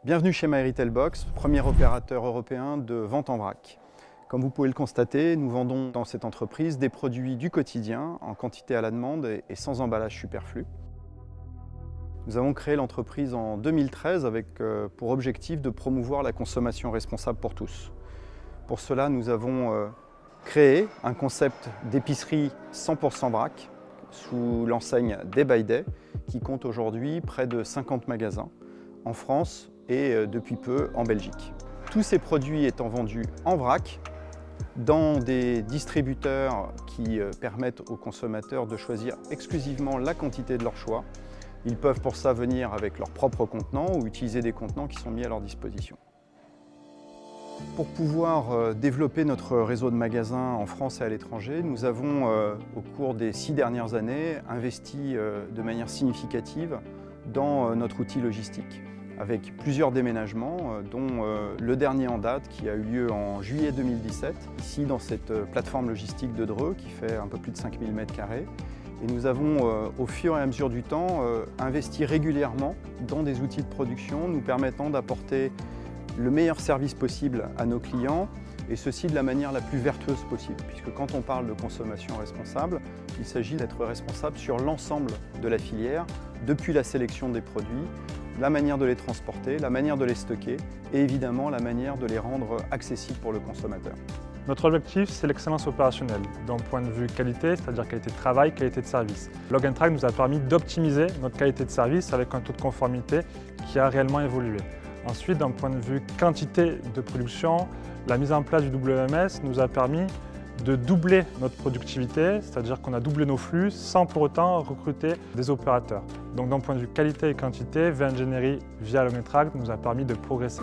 Bienvenue chez MyRetailBox, premier opérateur européen de vente en vrac. Comme vous pouvez le constater, nous vendons dans cette entreprise des produits du quotidien en quantité à la demande et sans emballage superflu. Nous avons créé l'entreprise en 2013 avec pour objectif de promouvoir la consommation responsable pour tous. Pour cela, nous avons créé un concept d'épicerie 100% vrac sous l'enseigne Day by Day qui compte aujourd'hui près de 50 magasins en France et depuis peu en Belgique. Tous ces produits étant vendus en vrac dans des distributeurs qui permettent aux consommateurs de choisir exclusivement la quantité de leur choix. Ils peuvent pour ça venir avec leurs propres contenants ou utiliser des contenants qui sont mis à leur disposition. Pour pouvoir développer notre réseau de magasins en France et à l'étranger, nous avons, au cours des 6 dernières années, investi de manière significative dans notre outil logistique, avec plusieurs déménagements, dont le dernier en date qui a eu lieu en juillet 2017, ici dans cette plateforme logistique de Dreux qui fait un peu plus de 5000 m². Et nous avons, au fur et à mesure du temps, investi régulièrement dans des outils de production nous permettant d'apporter le meilleur service possible à nos clients et ceci de la manière la plus vertueuse possible. Puisque quand on parle de consommation responsable, il s'agit d'être responsable sur l'ensemble de la filière, depuis la sélection des produits, la manière de les transporter, la manière de les stocker et évidemment la manière de les rendre accessibles pour le consommateur. Notre objectif, c'est l'excellence opérationnelle, d'un point de vue qualité, c'est-à-dire qualité de travail, qualité de service. Log & Track nous a permis d'optimiser notre qualité de service avec un taux de conformité qui a réellement évolué. Ensuite, d'un point de vue quantité de production, la mise en place du WMS nous a permis de doubler notre productivité, c'est-à-dire qu'on a doublé nos flux sans pour autant recruter des opérateurs. Donc d'un point de vue qualité et quantité, V-Engineering via Log & Track nous a permis de progresser.